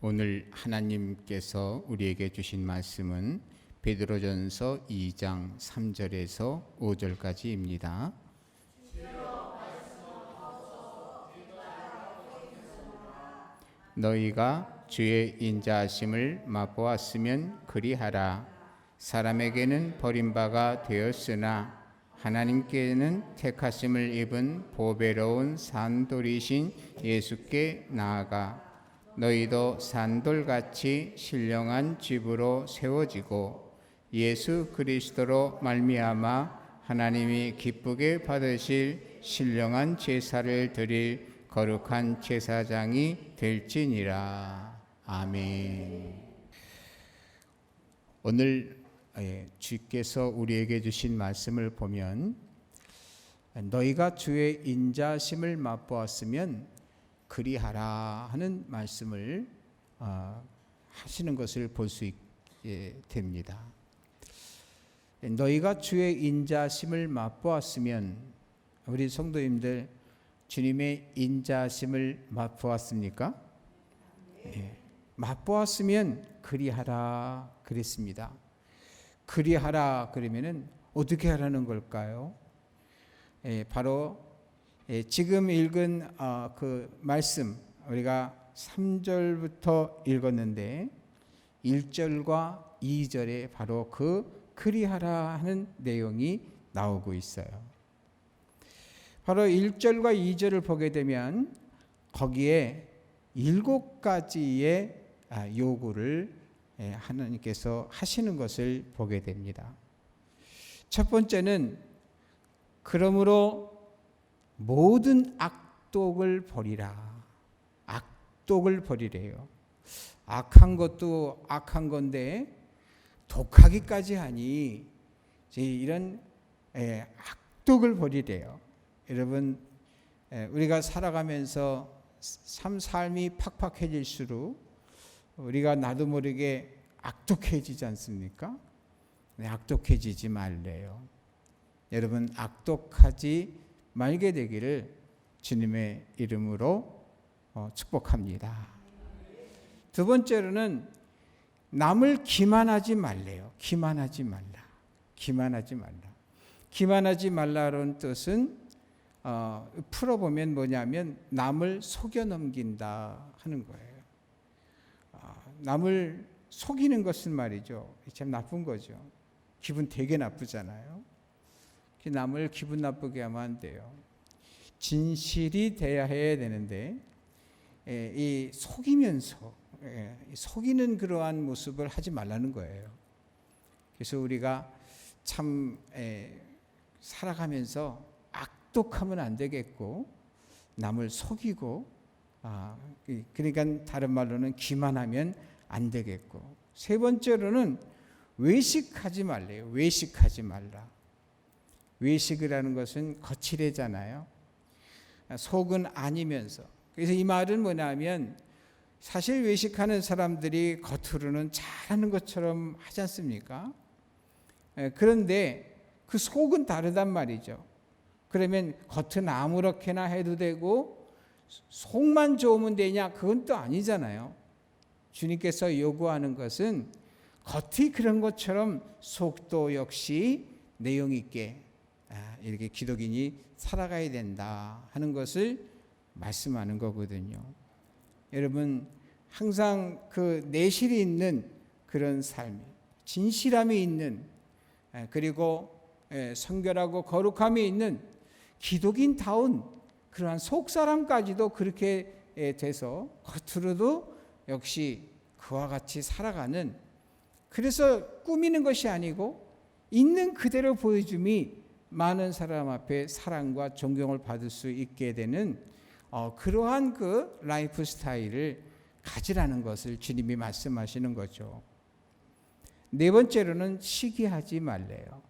오늘 하나님께서 우리에게 주신 말씀은 베드로전서 2장 3절에서 5절까지입니다. 너희가 주의 인자하심을 맛보았으면 그리하라. 사람에게는 버림바가 되었으나 하나님께는 택하심을 입은 보배로운 산돌이신 예수께 나아가 너희도 산돌같이 신령한 집으로 세워지고 예수 그리스도로 말미암아 하나님이 기쁘게 받으실 신령한 제사를 드릴 거룩한 제사장이 될지니라. 아멘. 오늘 주께서 우리에게 주신 말씀을 보면 너희가 주의 인자심을 맛보았으면 그리하라 하는 말씀을 하시는 것을 볼 수 있게 됩니다. 너희가 주의 인자심을 맛보았으면, 우리 성도님들 주님의 인자심을 맛보았습니까? 예. 맛보았으면 그리하라 그랬습니다. 그리하라 그러면은 어떻게 하라는 걸까요? 바로 지금 읽은 그 말씀, 우리가 3절부터 읽었는데 1절과 2절에 바로 그 그리하라 하는 내용이 나오고 있어요. 바로 1절과 2절을 보게 되면 거기에 7가지의 요구를 하나님께서 하시는 것을 보게 됩니다. 첫 번째는 그러므로 모든 악독을 버리라. 악독을 버리래요. 악한 것도 악한 건데 독하기까지 하니 이런 악독을 버리래요. 여러분, 우리가 살아가면서 삶이 팍팍해질수록 우리가 나도 모르게 악독해지지 않습니까? 악독해지지 말래요. 여러분, 악독하지 말게 되기를 주님의 이름으로 축복합니다. 두 번째로는 남을 기만하지 말래요. 기만하지 말라. 기만하지 말라. 기만하지 말라는 뜻은 풀어보면 뭐냐면 남을 속여 넘긴다 하는 거예요. 남을 속이는 것은 말이죠, 참 나쁜 거죠. 기분 되게 나쁘잖아요. 남을 기분 나쁘게 하면 안 돼요. 진실이 돼야 해야 되는데 이 속이면서 속이는 그러한 모습을 하지 말라는 거예요. 그래서 우리가 참 살아가면서 악독하면 안 되겠고 남을 속이고 그러니까 다른 말로는 기만하면 안 되겠고, 세 번째로는 외식하지 말래요. 외식하지 말라. 외식이라는 것은 거칠해잖아요. 속은 아니면서. 그래서 이 말은 뭐냐면 사실 외식하는 사람들이 겉으로는 잘하는 것처럼 하지 않습니까? 그런데 그 속은 다르단 말이죠. 그러면 겉은 아무렇게나 해도 되고 속만 좋으면 되냐? 그건 또 아니잖아요. 주님께서 요구하는 것은 겉이 그런 것처럼 속도 역시 내용 있게 이렇게 기독인이 살아가야 된다 하는 것을 말씀하는 거거든요. 여러분, 항상 그 내실이 있는 그런 삶, 진실함이 있는, 그리고 성결하고 거룩함이 있는 기독인다운 그러한 속사람까지도 그렇게 돼서 겉으로도 역시 그와 같이 살아가는, 그래서 꾸미는 것이 아니고 있는 그대로 보여줌이 많은 사람 앞에 사랑과 존경을 받을 수 있게 되는 그러한 그 라이프 스타일을 가지라는 것을 주님이 말씀하시는 거죠. 네 번째로는 시기하지 말래요.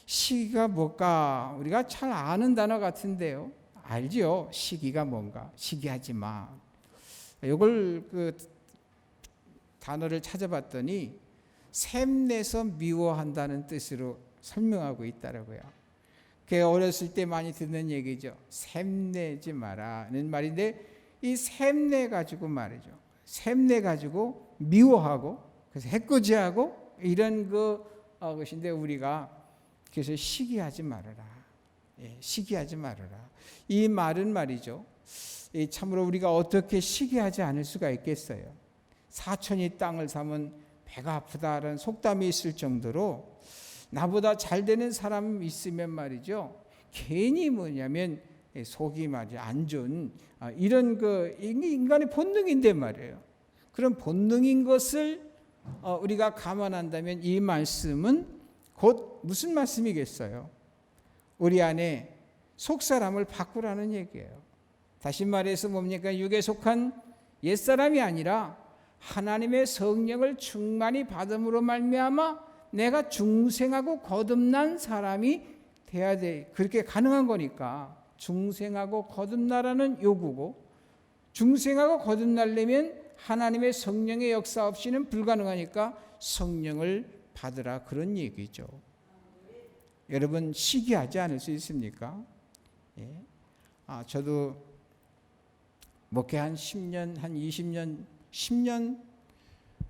시기가 뭘까? 우리가 잘 아는 단어 같은데요. 알죠? 시기가 뭔가. 시기하지 마. 이걸 그 단어를 찾아봤더니 샘내서 미워한다는 뜻으로 설명하고 있더라고요. 그게 어렸을 때 많이 듣는 얘기죠. 샘내지 마라는 말인데 이 샘내 가지고 말이죠. 샘내 가지고 미워하고 그래서 해코지하고 이런 것인데 우리가 그래서 시기하지 말아라. 시기하지 말아라. 이 말은 말이죠. 참으로 우리가 어떻게 시기하지 않을 수가 있겠어요. 사촌이 땅을 사면 배가 아프다라는 속담이 있을 정도로 나보다 잘 되는 사람 있으면 말이죠. 괜히 뭐냐면 속이 말이죠. 안 좋은 이런 인간의 본능인데 말이에요. 그런 본능인 것을 우리가 감안한다면 이 말씀은 곧 무슨 말씀이겠어요? 우리 안에 속사람을 바꾸라는 얘기예요. 다시 말해서 뭡니까? 육에 속한 옛사람이 아니라 하나님의 성령을 충만히 받음으로 말미암아 내가 중생하고 거듭난 사람이 돼야 돼. 그렇게 가능한 거니까 중생하고 거듭나라는 요구고, 중생하고 거듭나려면 하나님의 성령의 역사 없이는 불가능하니까 성령을 받으라, 그런 얘기죠. 여러분 시기하지 않을 수 있습니까? 저도 목회 한 10년, 한 20년, 10년,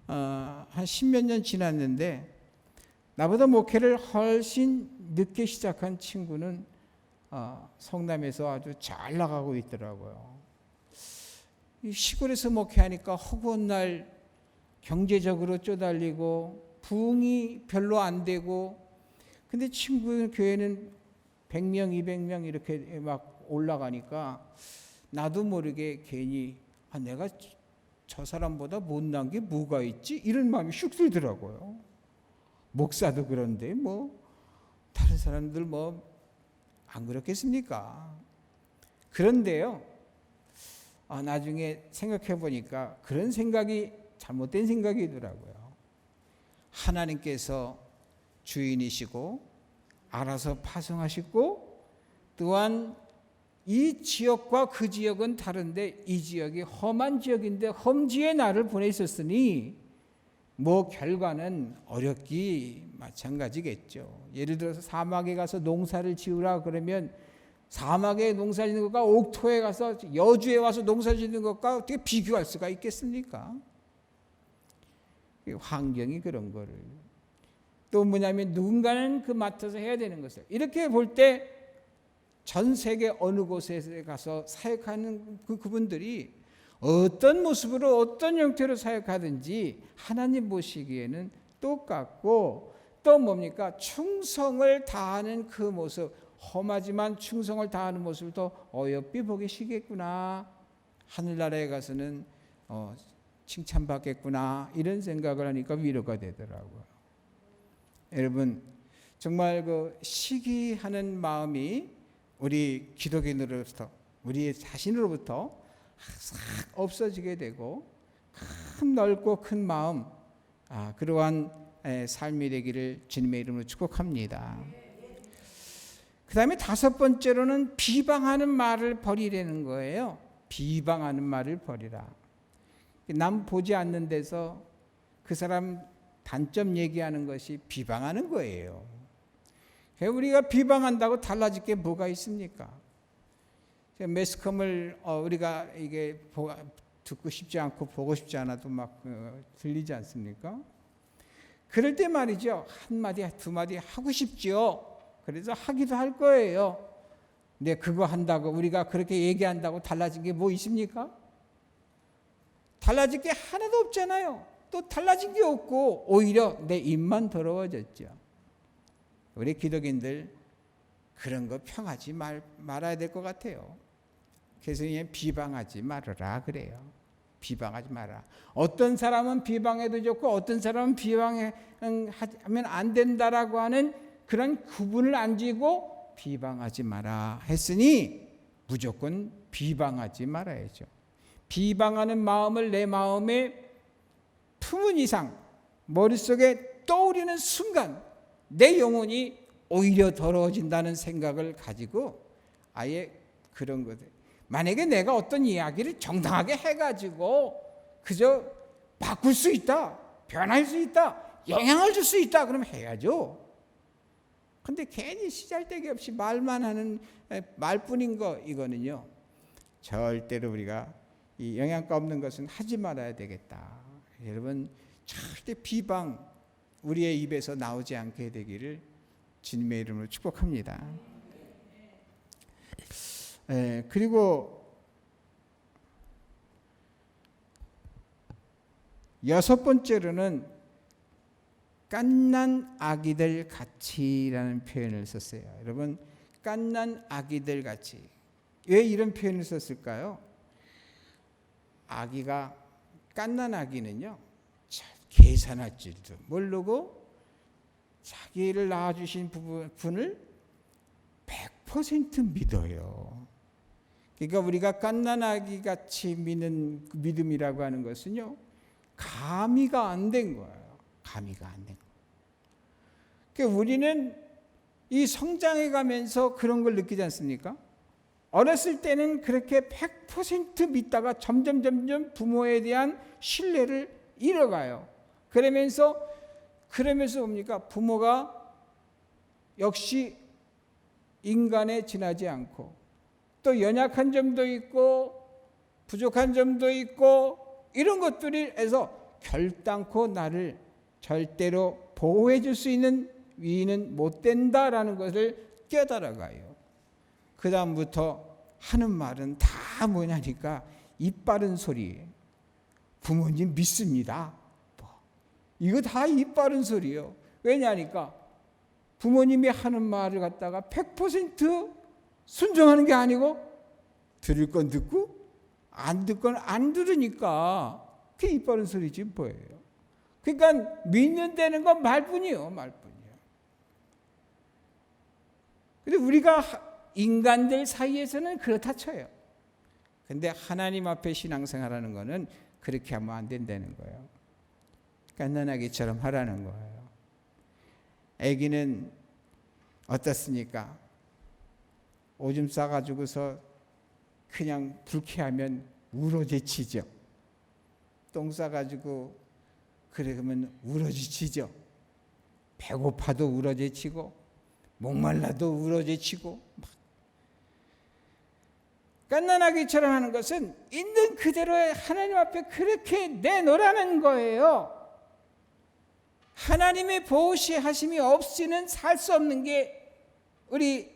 한 10몇 년 지났는데 나보다 목회를 훨씬 늦게 시작한 친구는 성남에서 아주 잘 나가고 있더라고요. 시골에서 목회하니까 허구한 날 경제적으로 쪼달리고 부흥이 별로 안 되고, 근데 친구 교회는 100명, 200명 이렇게 막 올라가니까 나도 모르게 괜히 내가 저 사람보다 못난 게 뭐가 있지? 이런 마음이 슉 들더라고요. 목사도 그런데 뭐 다른 사람들 뭐 안 그렇겠습니까? 그런데요, 나중에 생각해 보니까 그런 생각이 잘못된 생각이더라고요. 하나님께서 주인이시고 알아서 파송하시고, 또한 이 지역과 그 지역은 다른데 이 지역이 험한 지역인데 험지에 나를 보내셨으니 뭐 결과는 어렵기 마찬가지겠죠. 예를 들어서 사막에 가서 농사를 지으라 그러면 사막에 농사 짓는 것과 옥토에 가서 여주에 와서 농사 짓는 것과 어떻게 비교할 수가 있겠습니까? 환경이 그런 거를. 또 뭐냐면 누군가는 그 맡아서 해야 되는 것을. 이렇게 볼 때 전 세계 어느 곳에 가서 사역하는 그분들이 어떤 모습으로 어떤 형태로 사역하든지 하나님 보시기에는 똑같고, 또 뭡니까? 충성을 다하는 그 모습, 험하지만 충성을 다하는 모습을 더 어여삐 보시겠구나, 하늘나라에 가서는 칭찬받겠구나, 이런 생각을 하니까 위로가 되더라고요. 여러분 정말 그 시기하는 마음이 우리 기독인으로부터, 우리 자신으로부터 싹 없어지게 되고 큰 넓고 큰 마음, 그러한 삶이 되기를 주님의 이름으로 축복합니다. 그 다음에 다섯 번째로는 비방하는 말을 버리라는 거예요. 비방하는 말을 버리라. 남 보지 않는 데서 그 사람 단점 얘기하는 것이 비방하는 거예요. 우리가 비방한다고 달라질 게 뭐가 있습니까? 매스컴을 우리가 이게 듣고 싶지 않고 보고 싶지 않아도 막 들리지 않습니까? 그럴 때 말이죠, 한 마디 두 마디 하고 싶지요. 그래서 하기도 할 거예요. 근데 그거 한다고 우리가 그렇게 얘기한다고 달라진 게 뭐 있습니까? 달라질 게 하나도 없잖아요. 또 달라진 게 없고 오히려 내 입만 더러워졌죠. 우리 기독인들 그런 거 평하지 말아야 될 것 같아요. 그래서 그냥 비방하지 말아라 그래요. 비방하지 마라. 어떤 사람은 비방해도 좋고 어떤 사람은 비방하면 안 된다라고 하는 그런 구분을 안 지고 비방하지 마라 했으니 무조건 비방하지 말아야죠. 비방하는 마음을 내 마음에 품은 이상, 머릿속에 떠오르는 순간 내 영혼이 오히려 더러워진다는 생각을 가지고 아예 그런 거들. 만약에 내가 어떤 이야기를 정당하게 해가지고 그저 바꿀 수 있다, 변할 수 있다, 영향을 줄 수 있다, 그러면 해야죠. 근데 괜히 시잘데기 없이 말만 하는 말뿐인 거, 이거는요 절대로 우리가 이 영양가 없는 것은 하지 말아야 되겠다. 여러분 절대 비방 우리의 입에서 나오지 않게 되기를 주님의 이름으로 축복합니다. 그리고 여섯 번째로는 갓난 아기들 같이라는 표현을 썼어요. 여러분 갓난 아기들 같이. 왜 이런 표현을 썼을까요? 아기가 갓난 아기는요 계산할 줄도 모르고 자기를 낳아주신 분을 100% 믿어요. 그러니까 우리가 갓난 아기 같이 믿는 믿음이라고 하는 것은요 가미가 안 된 거예요. 가미가 안 된 거예요. 그러니까 우리는 이 성장해 가면서 그런 걸 느끼지 않습니까? 어렸을 때는 그렇게 100% 믿다가 점점 부모에 대한 신뢰를 잃어가요. 그러면서 뭡니까? 부모가 역시 인간에 지나지 않고 또 연약한 점도 있고 부족한 점도 있고 이런 것들에서 결단코 나를 절대로 보호해 줄 수 있는 위인은 못 된다라는 것을 깨달아가요. 그 다음부터 하는 말은 다 뭐냐니까 입 바른 소리. 부모님 믿습니다. 이거 다 입 바른 소리예요. 왜냐니까 부모님이 하는 말을 갖다가 100% 순종하는 게 아니고 들을 건 듣고 안 듣 건 안 들으니까 그게 입 바른 소리지 뭐예요. 그러니까 믿는다는 건 말뿐이에요. 말뿐이에요. 근데 우리가 인간들 사이에서는 그렇다 쳐요. 근데 하나님 앞에 신앙생활하는 거는 그렇게 하면 안 된다는 거예요. 갓난아기처럼 하라는 거예요. 아기는 어떻습니까? 오줌 싸가지고서 그냥 불쾌하면 울어제치죠. 똥 싸가지고 그러면 울어제치죠. 배고파도 울어제치고 목말라도 울어제치고 갓난아기처럼 하는 것은 있는 그대로 하나님 앞에 그렇게 내놓으라는 거예요. 하나님의 보호하심이 없이는 살 수 없는 게 우리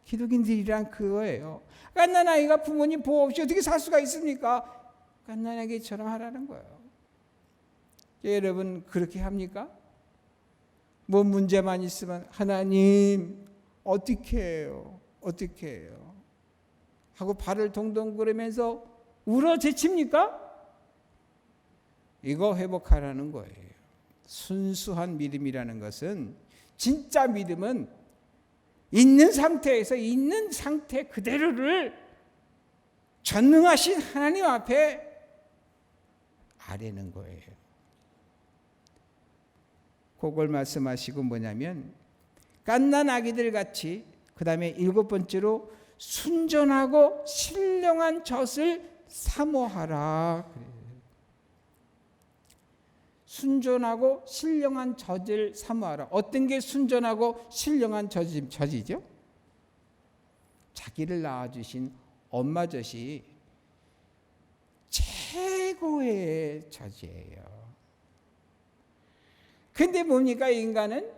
기독인들이란 그거예요. 갓난아이가 부모님 보호 없이 어떻게 살 수가 있습니까? 갓난아기처럼 하라는 거예요. 여러분 그렇게 합니까? 뭐 문제만 있으면 하나님 어떻게 해요? 어떻게 해요? 하고 발을 동동 구르면서 울어제칩니까? 이거 회복하라는 거예요. 순수한 믿음이라는 것은 진짜 믿음은 있는 상태에서 있는 상태 그대로를 전능하신 하나님 앞에 아뢰는 거예요. 그걸 말씀하시고 뭐냐면 갓난 아기들 같이 그 다음에 7번째로 순전하고 신령한 젖을 사모하라. 순전하고 신령한 젖을 사모하라. 어떤 게 순전하고 신령한 젖이죠? 자기를 낳아주신 엄마 젖이 최고의 젖이에요. 근데 뭡니까? 인간은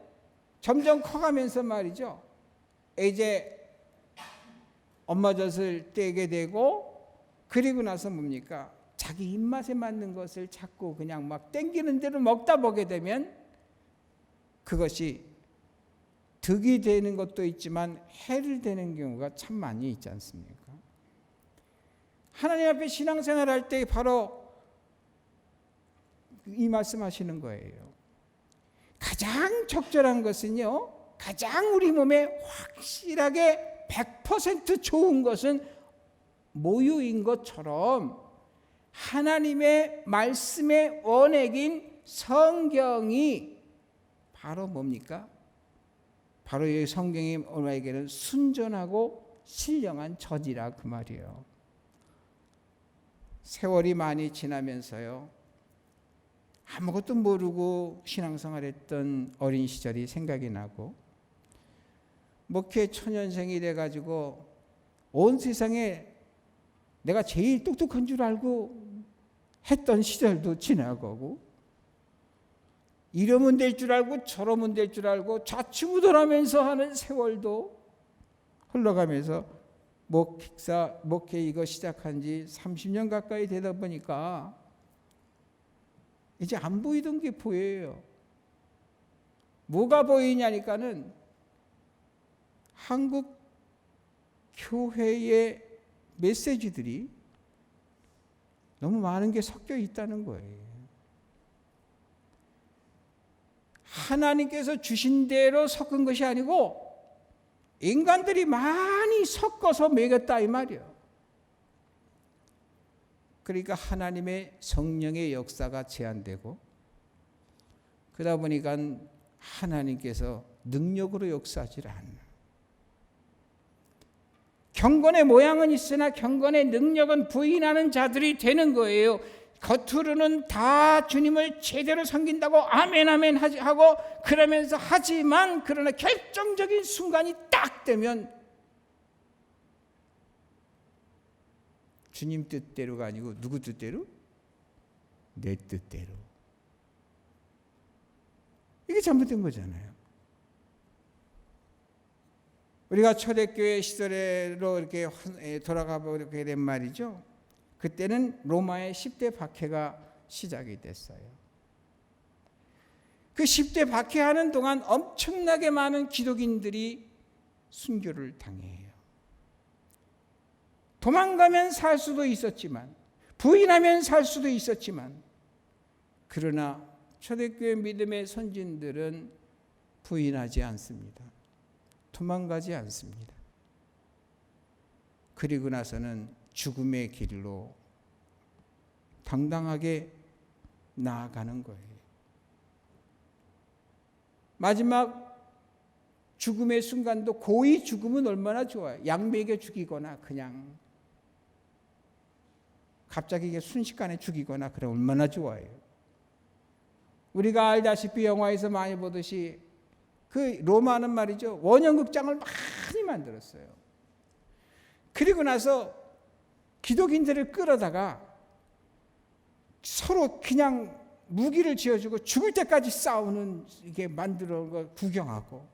점점 커가면서 말이죠. 이제 엄마 젖을 떼게 되고 그리고 나서 뭡니까? 자기 입맛에 맞는 것을 자꾸 그냥 막 땡기는 대로 먹다 보게 되면 그것이 득이 되는 것도 있지만 해를 되는 경우가 참 많이 있지 않습니까? 하나님 앞에 신앙생활할 때 바로 이 말씀하시는 거예요. 가장 적절한 것은요, 가장 우리 몸에 확실하게 100% 좋은 것은 모유인 것처럼 하나님의 말씀의 원액인 성경이 바로 뭡니까? 바로 이 성경이 우리에게는 순전하고 신령한 젖이라 그 말이에요. 세월이 많이 지나면서요, 아무것도 모르고 신앙생활했던 어린 시절이 생각이 나고 목회 초년생이 돼가지고 온 세상에 내가 제일 똑똑한 줄 알고 했던 시절도 지나가고, 이러면 될 줄 알고 저러면 될 줄 알고 좌충우돌하면서 하는 세월도 흘러가면서 목회 이거 시작한 지 30년 가까이 되다 보니까 이제 안 보이던 게 보여요. 뭐가 보이냐니까는 한국 교회의 메시지들이 너무 많은 게 섞여 있다는 거예요. 하나님께서 주신 대로 섞은 것이 아니고 인간들이 많이 섞어서 먹였다 이 말이에요. 그러니까 하나님의 성령의 역사가 제한되고, 그러다 보니까 하나님께서 능력으로 역사하지 않는, 경건의 모양은 있으나 경건의 능력은 부인하는 자들이 되는 거예요. 겉으로는 다 주님을 제대로 섬긴다고 아멘 아멘 하고 그러면서 하지만, 그러나 결정적인 순간이 딱 되면 주님 뜻대로가 아니고 누구 뜻대로? 내 뜻대로. 이게 잘못된 거잖아요. 우리가 초대교회 시절로 이렇게 돌아가 보게 된 말이죠. 그때는 로마의 10대 박해가 시작이 됐어요. 그 10대 박해하는 동안 엄청나게 많은 기독인들이 순교를 당해요. 도망가면 살 수도 있었지만, 부인하면 살 수도 있었지만, 그러나 초대교회 믿음의 선진들은 부인하지 않습니다. 도망가지 않습니다. 그리고 나서는 죽음의 길로 당당하게 나아가는 거예요. 마지막 죽음의 순간도, 고의 죽음은 얼마나 좋아요. 약 먹여 죽이거나 그냥 갑자기 순식간에 죽이거나 그래 얼마나 좋아요. 우리가 알다시피 영화에서 많이 보듯이 그 로마는 말이죠, 원형극장을 많이 만들었어요. 그리고 나서 기독인들을 끌어다가 서로 그냥 무기를 쥐어주고 죽을 때까지 싸우는, 이게 만들어 거 구경하고,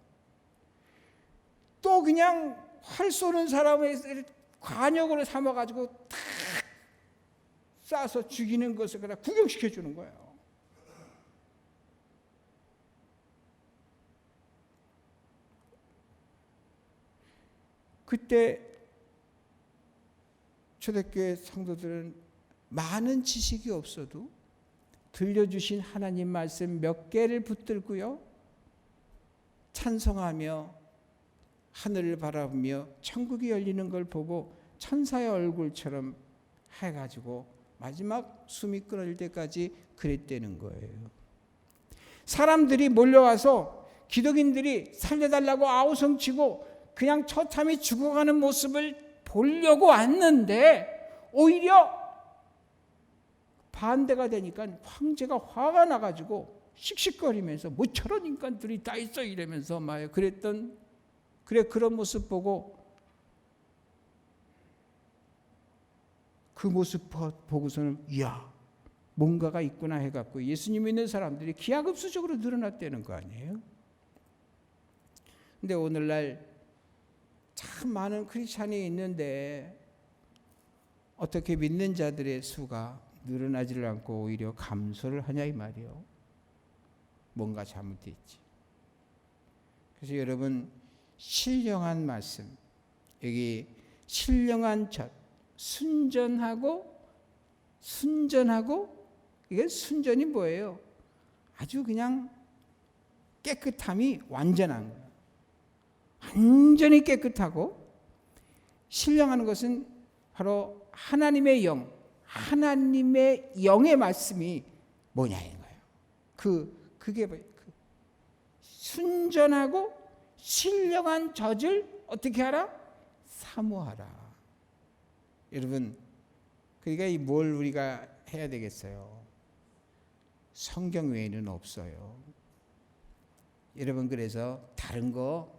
또 그냥 활 쏘는 사람을 관역으로 삼아가지고 탁 쏴서 죽이는 것을 그냥 구경시켜 주는 거예요. 그때 초대교회 성도들은 많은 지식이 없어도 들려주신 하나님 말씀 몇 개를 붙들고요, 찬송하며 하늘을 바라보며 천국이 열리는 걸 보고 천사의 얼굴처럼 해가지고 마지막 숨이 끊어질 때까지 그랬다는 거예요. 사람들이 몰려와서 기독인들이 살려달라고 아우성치고 그냥 처참히 죽어가는 모습을 보려고 왔는데, 오히려 반대가 되니까 황제가 화가 나가지고 씩씩거리면서 뭐 저런 인간들이 다 있어 이러면서 막 그런 모습 보고, 그 모습 보고서는 이야 뭔가가 있구나 해갖고 예수님 믿는 사람들이 기하급수적으로 늘어났다는 거 아니에요? 근데 오늘날 참 많은 크리스찬이 있는데 어떻게 믿는 자들의 수가 늘어나지를 않고 오히려 감소를 하냐 이 말이요. 뭔가 잘못됐지. 그래서 여러분, 신령한 말씀, 여기 신령한 젖, 순전하고, 이게 순전이 뭐예요? 아주 그냥 깨끗함이 완전한 거예요. 완전히 깨끗하고, 신령한 것은 바로 하나님의 영, 하나님의 영의 말씀이 뭐냐인 거예요. 그게 순전하고 신령한 젖을 어떻게 하라? 사모하라. 여러분, 그러니까 뭘 우리가 해야 되겠어요? 성경 외에는 없어요. 여러분, 그래서 다른 거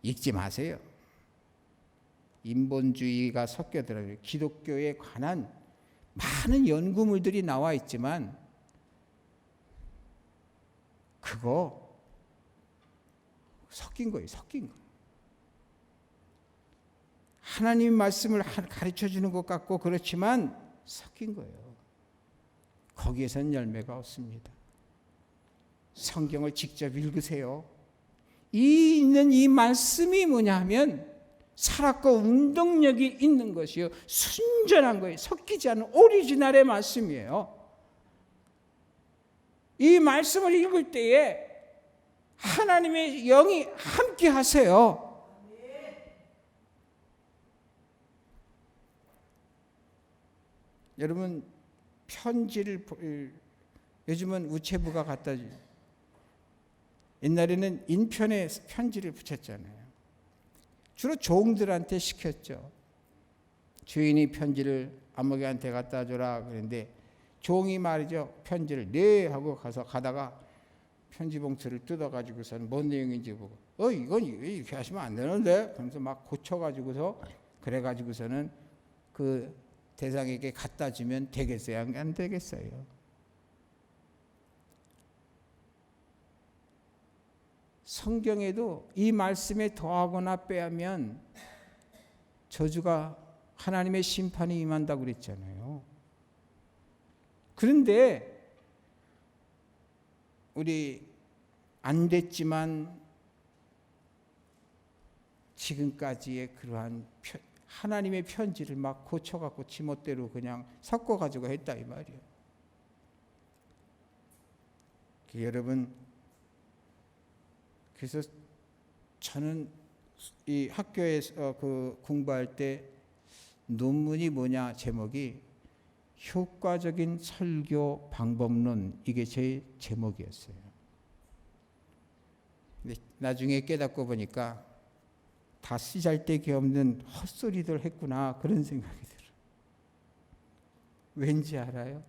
읽지 마세요. 인본주의가 섞여 들어요. 기독교에 관한 많은 연구물들이 나와 있지만 그거 섞인 거예요. 섞인 거. 하나님 말씀을 가르쳐 주는 것 같고 그렇지만 섞인 거예요. 거기에선 열매가 없습니다. 성경을 직접 읽으세요. 있는 이 말씀이 뭐냐 하면 살았고 운동력이 있는 것이요, 순전한 거예요. 섞이지 않은 오리지널의 말씀이에요. 이 말씀을 읽을 때에 하나님의 영이 함께 하세요. 여러분, 편지를 요즘은 우체부가 갖다 줘요. 옛날에는 인편에 편지를 붙였잖아요. 주로 종들한테 시켰죠. 주인이 편지를 아무개한테 갖다 줘라 그랬는데 종이 말이죠, 편지를 네 하고 가다가 편지 봉투를 뜯어가지고서는 뭔 내용인지 보고 이건 이렇게 하시면 안 되는데 그러면서 막 고쳐가지고서 그래가지고서는 그 대상에게 갖다 주면 되겠어요? 안 되겠어요? 성경에도 이 말씀에 더하거나 빼하면 저주가, 하나님의 심판이 임한다고 그랬잖아요. 그런데 우리 안 됐지만 지금까지의 그러한 하나님의 편지를 막 고쳐갖고 지멋대로 그냥 섞어가지고 했다 이 말이에요. 여러분, 그래서 저는 이 학교에서 공부할 때 논문이 뭐냐, 제목이 효과적인 설교 방법론, 이게 제 제목이었어요. 근데 나중에 깨닫고 보니까 다 쓰잘데기 없는 헛소리들 했구나, 그런 생각이 들어요. 왠지 알아요?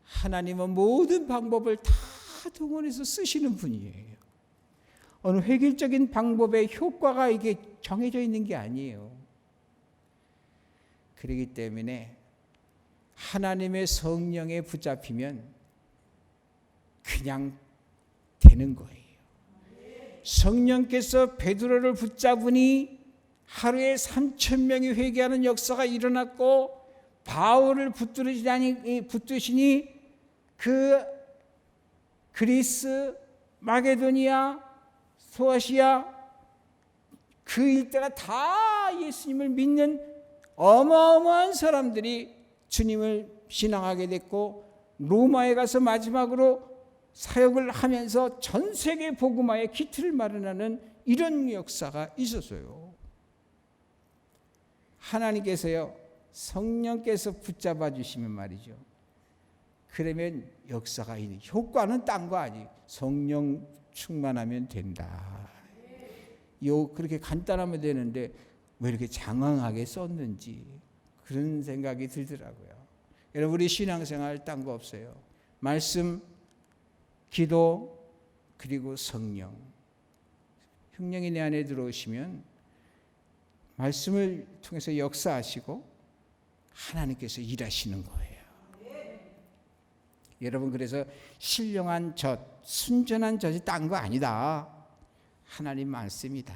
하나님은 모든 방법을 다 동원해서 쓰시는 분이에요. 어느 획일적인 방법의 효과가 이게 정해져 있는 게 아니에요. 그렇기 때문에 하나님의 성령에 붙잡히면 그냥 되는 거예요. 성령께서 베드로를 붙잡으니 하루에 3,000명이 회개하는 역사가 일어났고, 바울을 붙드시니 그 그리스, 마게도니아, 소아시아 그 일대가 다 예수님을 믿는 어마어마한 사람들이 주님을 신앙하게 됐고, 로마에 가서 마지막으로 사역을 하면서 전 세계 복음화의 기틀을 마련하는 이런 역사가 있었어요. 하나님께서요, 성령께서 붙잡아 주시면 말이죠, 그러면 역사가 있는, 효과는 딴 거 아니에요. 성령 충만하면 된다. 그렇게 간단하면 되는데 왜 이렇게 장황하게 썼는지 그런 생각이 들더라고요. 여러분, 우리 신앙생활 딴 거 없어요. 말씀, 기도, 그리고 성령. 성령이 내 안에 들어오시면 말씀을 통해서 역사하시고 하나님께서 일하시는 거예요. 여러분, 그래서 신령한 젖, 순전한 젖이 딴 거 아니다. 하나님 말씀이다.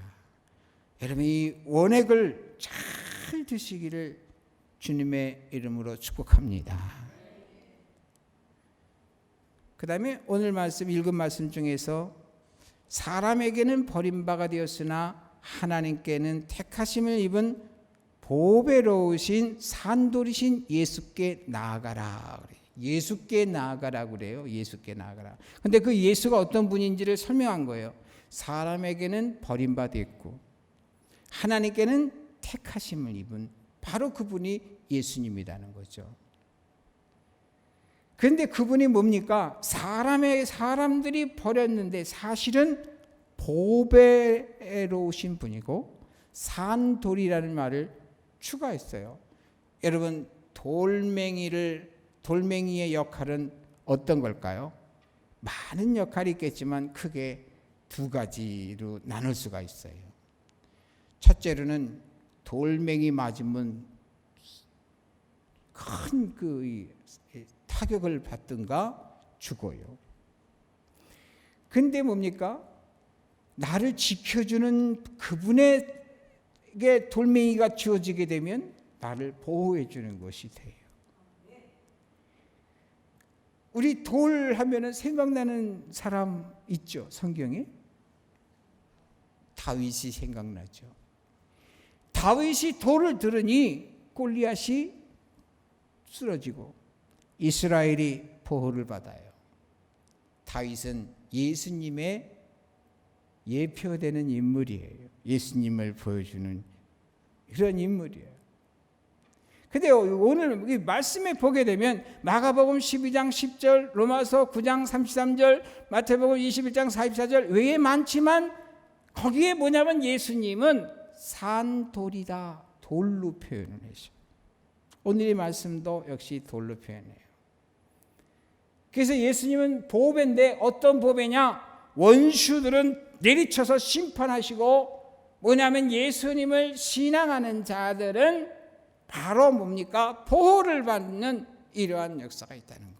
여러분, 이 원액을 잘 드시기를 주님의 이름으로 축복합니다. 그 다음에 오늘 말씀, 읽은 말씀 중에서 사람에게는 버림바가 되었으나 하나님께는 택하심을 입은 보배로우신 산돌이신 예수께 나아가라. 예수께 나아가라 그래요. 예수께 나아가라. 근데 그 예수가 어떤 분인지를 설명한 거예요. 사람에게는 버림바 되었고 하나님께는 택하심을 입은 바로 그분이 예수님이라는 거죠. 그런데 그분이 뭡니까? 사람들이 버렸는데 사실은 보배로우신 분이고 산돌이라는 말을 추가했어요. 여러분, 돌멩이의 역할은 어떤 걸까요? 많은 역할이 있겠지만 크게 두 가지로 나눌 수가 있어요. 첫째로는 돌멩이 맞으면 큰 타격을 받든가 죽어요. 근데 뭡니까? 나를 지켜주는 그분에게 돌멩이가 주어지게 되면 나를 보호해 주는 것이 돼요. 우리 돌 하면은 생각나는 사람 있죠, 성경에? 다윗이 생각나죠. 다윗이 돌을 들으니 골리앗이 쓰러지고 이스라엘이 보호를 받아요. 다윗은 예수님의 예표되는 인물이에요. 예수님을 보여주는 그런 인물이에요. 근데 오늘 이 말씀에 보게 되면 마가복음 12장 10절, 로마서 9장 33절, 마태복음 21장 44절 외에 많지만 거기에 뭐냐면 예수님은 산돌이다, 돌로 표현을 하죠. 오늘의 말씀도 역시 돌로 표현해요. 그래서 예수님은 보배인데 어떤 보배냐? 원수들은 내리쳐서 심판하시고 뭐냐면 예수님을 신앙하는 자들은 바로 뭡니까? 보호를 받는 이러한 역사가 있다는 거예요.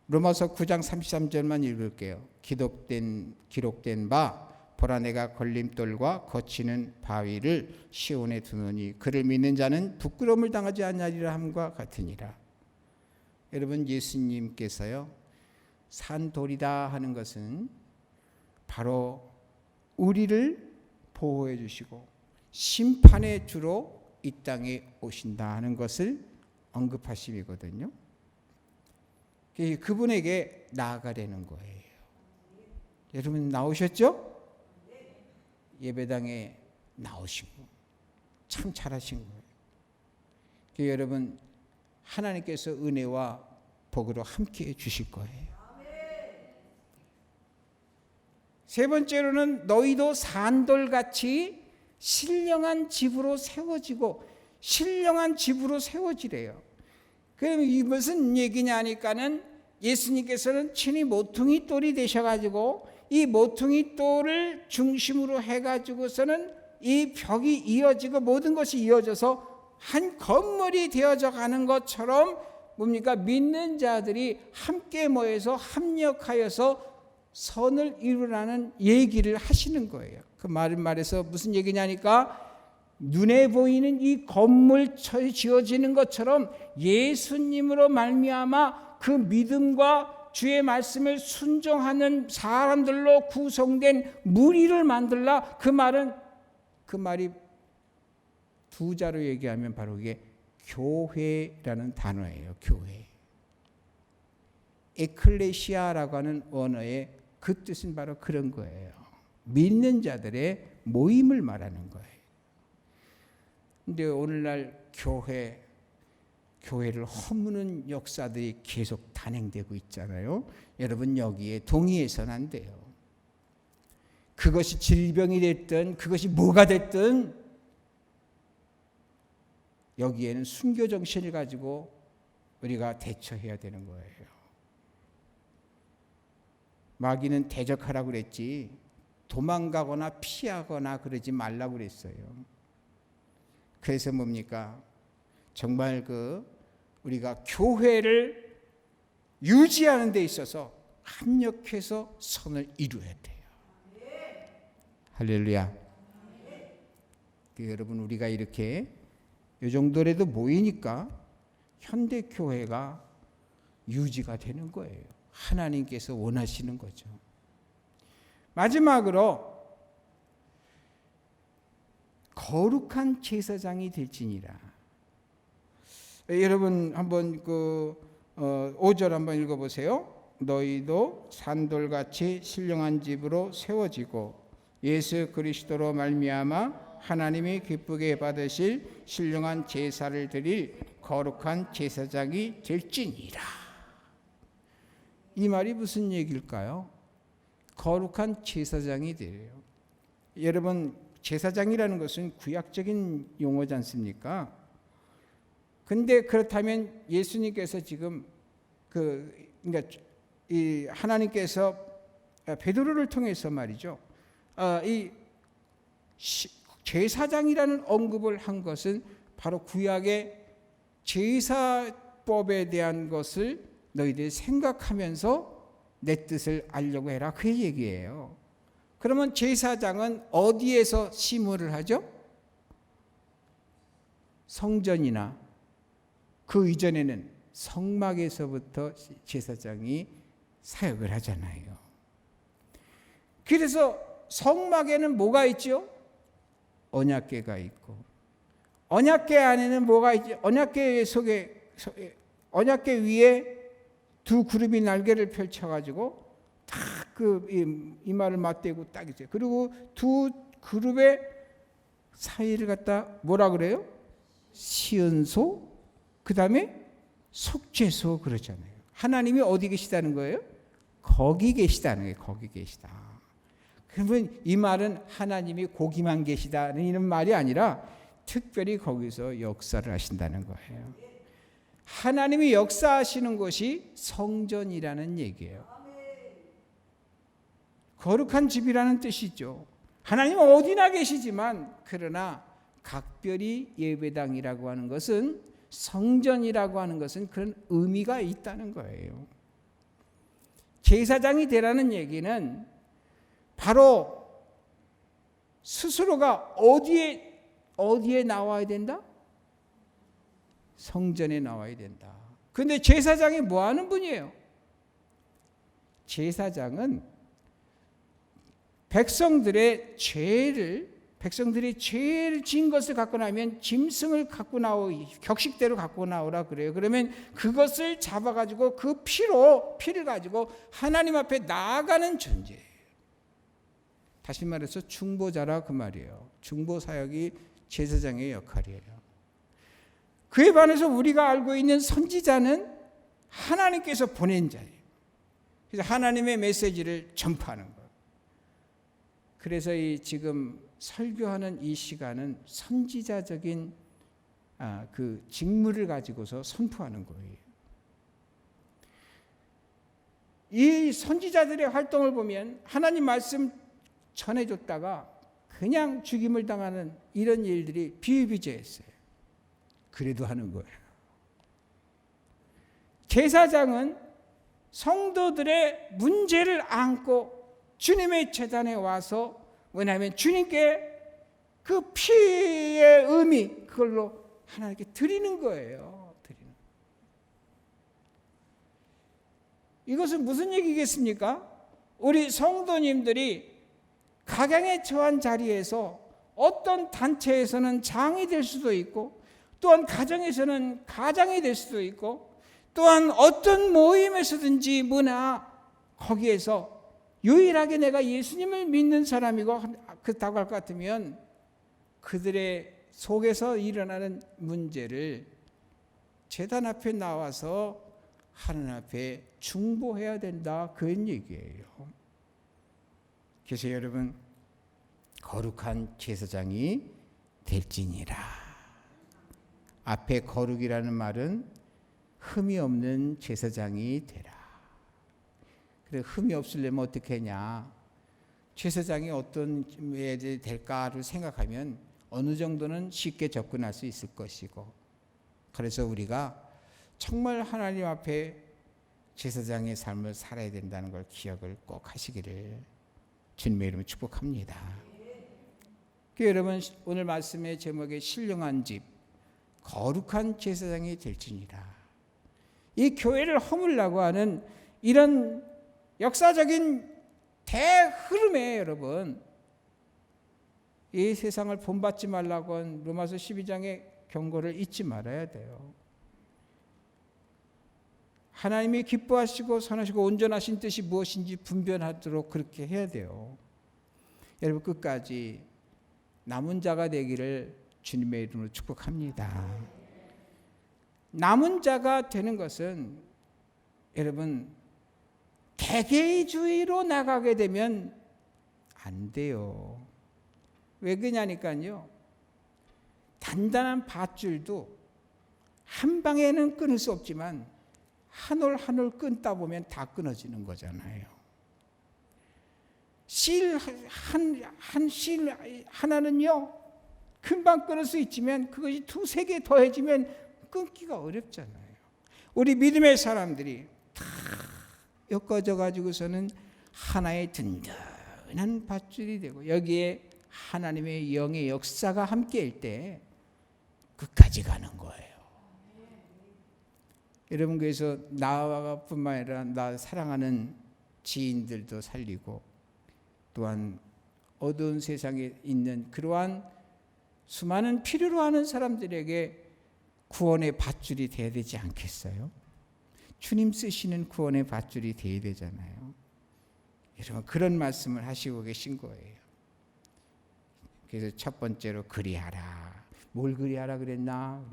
로마서 9장 33절만 읽을게요. 기록된 바 보라 내가 걸림돌과 거치는 바위를 시온에 두노니 그를 믿는 자는 부끄러움을 당하지 아니하리라 함과 같으니라. 여러분, 예수님께서요 산돌이다 하는 것은 바로 우리를 보호해 주시고 심판의 주로 이 땅에 오신다 하는 것을 언급하심이거든요. 그분에게 나아가려는 거예요. 여러분 나오셨죠? 예배당에 나오시고 참 잘하신 거예요. 여러분 하나님께서 은혜와 복으로 함께해 주실 거예요. 세 번째로는 너희도 산돌같이 신령한 집으로 세워지고 신령한 집으로 세워지래요. 그럼 이 무슨 얘기냐 하니까는 예수님께서는 친히 모퉁이 돌이 되셔가지고 이 모퉁이 돌을 중심으로 해가지고서는 이 벽이 이어지고 모든 것이 이어져서 한 건물이 되어져 가는 것처럼 뭡니까? 믿는 자들이 함께 모여서 합력하여서 선을 이루라는 얘기를 하시는 거예요. 그 말에서 무슨 얘기냐니까 눈에 보이는 이 건물 지어지는 것처럼 예수님으로 말미암아 그 믿음과 주의 말씀을 순종하는 사람들로 구성된 무리를 만들라. 그 말이 두 자로 얘기하면 바로 이게 교회라는 단어예요. 교회. 에클레시아라고 하는 언어의 그 뜻은 바로 그런 거예요. 믿는 자들의 모임을 말하는 거예요. 근데 오늘날 교회를 허무는 역사들이 계속 단행되고 있잖아요. 여러분 여기에 동의해서는 안 돼요. 그것이 질병이 됐든 그것이 뭐가 됐든 여기에는 순교 정신을 가지고 우리가 대처해야 되는 거예요. 마귀는 대적하라고 그랬지 도망가거나 피하거나 그러지 말라고 그랬어요. 그래서 뭡니까? 정말 우리가 교회를 유지하는 데 있어서 합력해서 선을 이루어야 돼요. 할렐루야. 여러분 우리가 이렇게 이 정도라도 모이니까 현대 교회가 유지가 되는 거예요. 하나님께서 원하시는 거죠. 마지막으로 거룩한 제사장이 될지니라. 여러분 한번 5절 한번 읽어보세요. 너희도 산돌같이 신령한 집으로 세워지고 예수 그리스도로 말미암아 하나님이 기쁘게 받으실 신령한 제사를 드릴 거룩한 제사장이 될지니라. 이 말이 무슨 얘기일까요? 거룩한 제사장이 되래요. 여러분 제사장이라는 것은 구약적인 용어지 않습니까? 근데 그렇다면 예수님께서 지금 그러니까 이 하나님께서 베드로를 통해서 말이죠. 이 제사장이라는 언급을 한 것은 바로 구약의 제사법에 대한 것을 너희들이 생각하면서 내 뜻을 알려고 해라, 그 얘기예요. 그러면 제사장은 어디에서 시무를 하죠? 성전이나 그 이전에는 성막에서부터 제사장이 사역을 하잖아요. 그래서 성막에는 뭐가 있죠? 언약궤가 있고, 언약궤 안에는 뭐가 있죠? 언약궤 위에 두 그룹이 날개를 펼쳐가지고 딱 그 이마를 맞대고 딱 있어요. 그리고 두 그룹의 사이를 갖다 뭐라 그래요? 시은소, 그 다음에 속죄소 그러잖아요. 하나님이 어디 계시다는 거예요? 거기 계시다는 거예요. 거기 계시다. 그러면 이 말은 하나님이 거기만 계시다는 이런 말이 아니라 특별히 거기서 역사를 하신다는 거예요. 하나님이 역사하시는 곳이 성전이라는 얘기예요. 거룩한 집이라는 뜻이죠. 하나님은 어디나 계시지만 그러나 각별히 예배당이라고 하는 것은, 성전이라고 하는 것은 그런 의미가 있다는 거예요. 제사장이 되라는 얘기는 바로 스스로가 어디에 나와야 된다? 성전에 나와야 된다. 그런데 제사장이 뭐 하는 분이에요? 제사장은 백성들의 죄를 지은 것을 갖고 나면 짐승을 갖고 격식대로 갖고 나오라 그래요. 그러면 그것을 잡아가지고 그 피를 가지고 하나님 앞에 나아가는 존재예요. 다시 말해서 중보자라 그 말이에요. 중보 사역이 제사장의 역할이에요. 그에 반해서 우리가 알고 있는 선지자는 하나님께서 보낸 자예요. 그래서 하나님의 메시지를 전파하는 거예요. 그래서 지금 설교하는 이 시간은 선지자적인 그 직무를 가지고서 선포하는 거예요. 이 선지자들의 활동을 보면 하나님 말씀 전해줬다가 그냥 죽임을 당하는 이런 일들이 비일비재했어요. 그래도 하는 거예요. 제사장은 성도들의 문제를 안고 주님의 제단에 와서, 왜냐하면 주님께 그 피의 의미, 그걸로 하나님께 드리는 거예요. 이것은 무슨 얘기겠습니까? 우리 성도님들이 각양에 처한 자리에서 어떤 단체에서는 장이 될 수도 있고, 또한 가정에서는 가장이 될 수도 있고, 또한 어떤 모임에서든지 거기에서 유일하게 내가 예수님을 믿는 사람이고 그렇다고 할 것 같으면 그들의 속에서 일어나는 문제를 제단 앞에 나와서 하나님 앞에 중보해야 된다, 그런 얘기예요. 그래서 여러분, 거룩한 제사장이 될지니라. 앞에 거룩이라는 말은 흠이 없는 제사장이 되라. 그래, 흠이 없으려면 어떻게 하냐? 제사장이 어떤 왜 될까를 생각하면 어느 정도는 쉽게 접근할 수 있을 것이고, 그래서 우리가 정말 하나님 앞에 제사장의 삶을 살아야 된다는 걸 기억을 꼭 하시기를 주님의 이름으로 축복합니다. 여러분, 오늘 말씀의 제목의 신령한 집, 거룩한 제사장이 될지니라. 이 교회를 허물라고 하는 이런 역사적인 대흐름에 여러분, 이 세상을 본받지 말라고 한 로마서 12장의 경고를 잊지 말아야 돼요. 하나님이 기뻐하시고 선하시고 온전하신 뜻이 무엇인지 분별하도록 그렇게 해야 돼요. 여러분, 끝까지 남은 자가 되기를 주님의 이름으로 축복합니다. 남은 자가 되는 것은 여러분, 개개주의로 나가게 되면 안 돼요. 왜 그러냐니까요, 단단한 밧줄도 한 방에는 끊을 수 없지만 한 올 한 올 끊다 보면 다 끊어지는 거잖아요. 실 하나는요 금방 끊을 수 있지만 그것이 두세 개 더해지면 끊기가 어렵잖아요. 우리 믿음의 사람들이 다 엮어져 가지고서는 하나의 든든한 밧줄이 되고 여기에 하나님의 영의 역사가 함께일 때 끝까지 가는 거예요. 여러분, 그래서 나뿐만 아니라 나 사랑하는 지인들도 살리고 또한 어두운 세상에 있는 그러한 수많은 필요로 하는 사람들에게 구원의 밧줄이 되어야 되지 않겠어요? 주님 쓰시는 구원의 밧줄이 되어야 되잖아요. 여러분, 그런 말씀을 하시고 계신 거예요. 그래서 첫 번째로 그리하라. 뭘 그리하라 그랬나?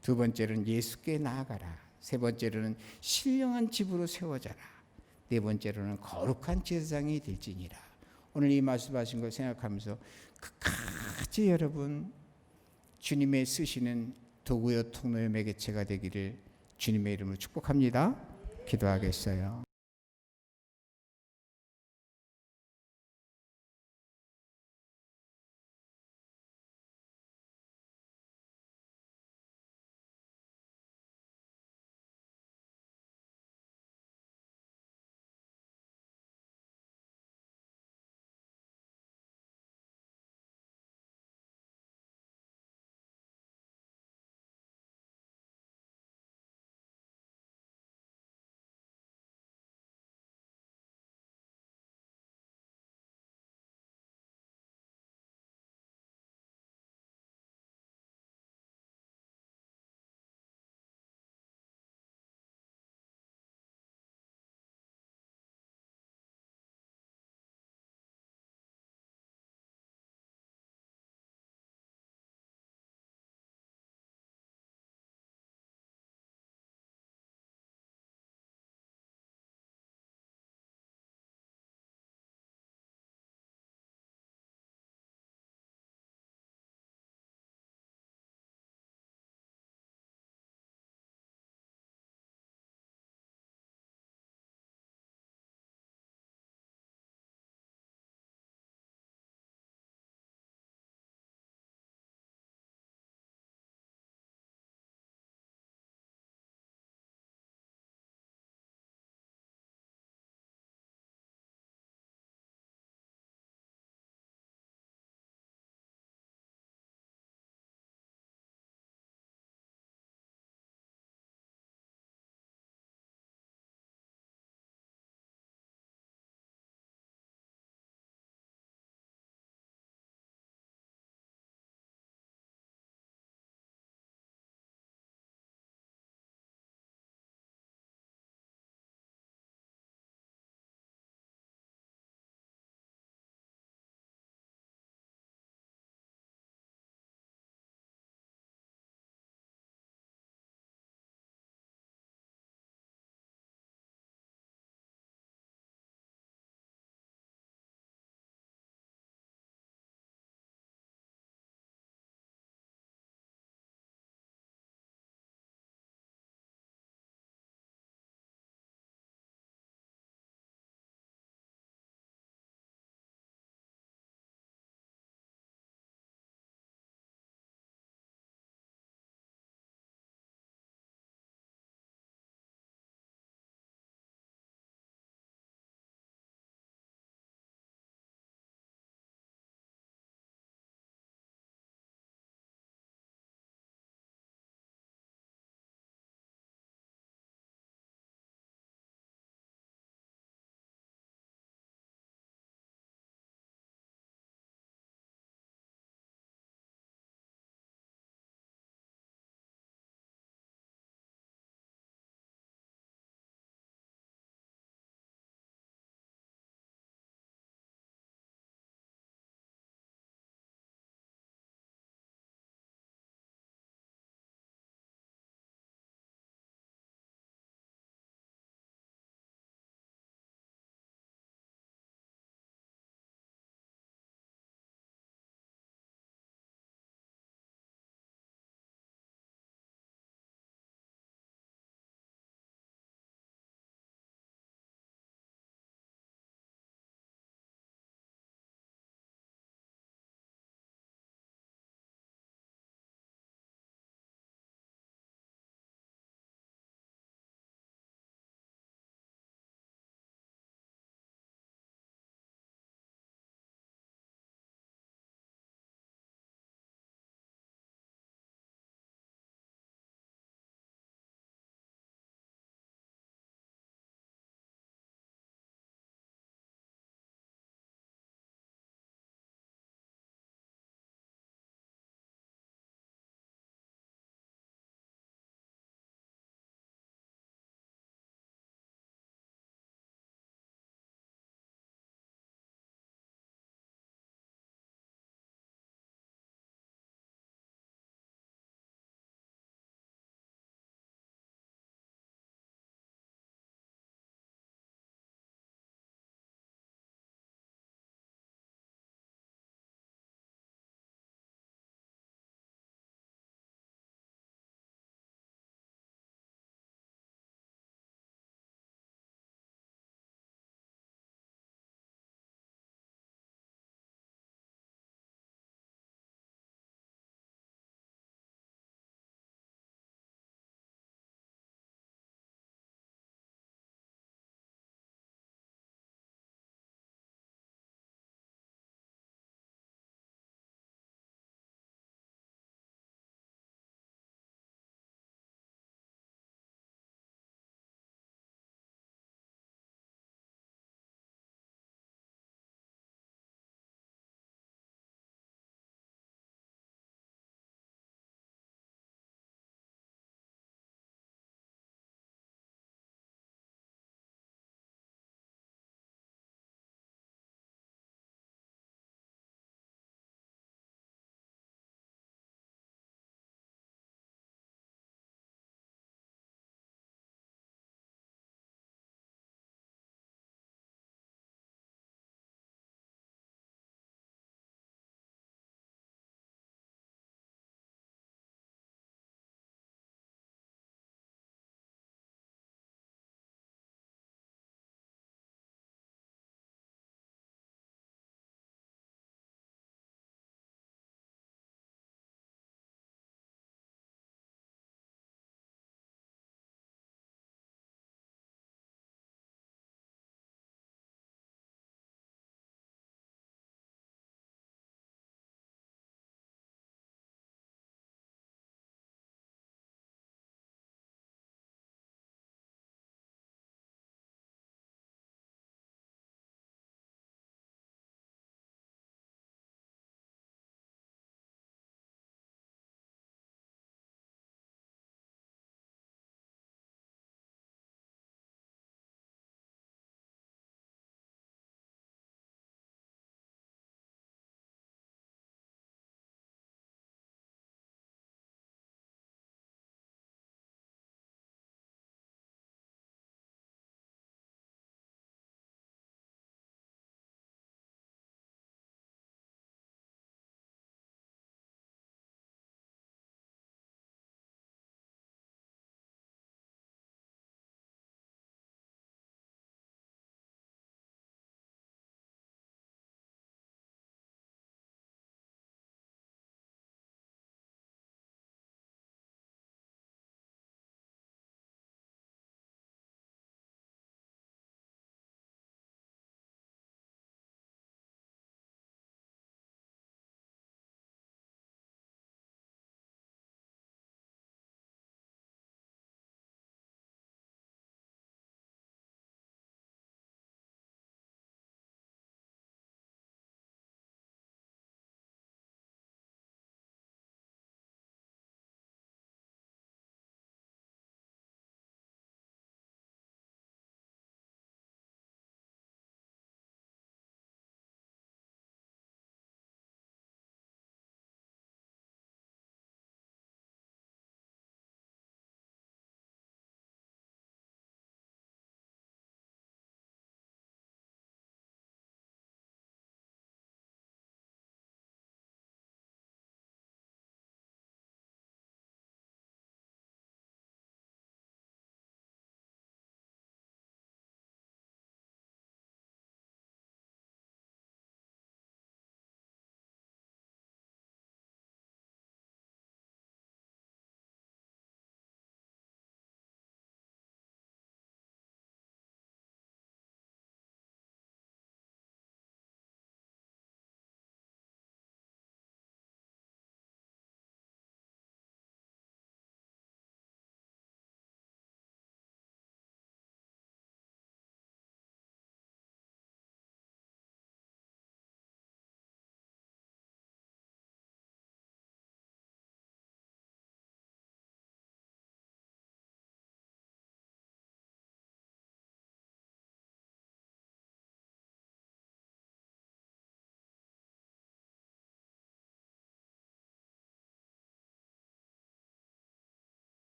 두 번째로는 예수께 나아가라. 세 번째로는 신령한 집으로 세워져라. 네 번째로는 거룩한 제사장이 될지니라. 오늘 이 말씀하신 걸 생각하면서 끝까지 여러분 주님의 쓰시는 도구요 통로요 매개체가 되기를 주님의 이름으로 축복합니다. 기도하겠어요.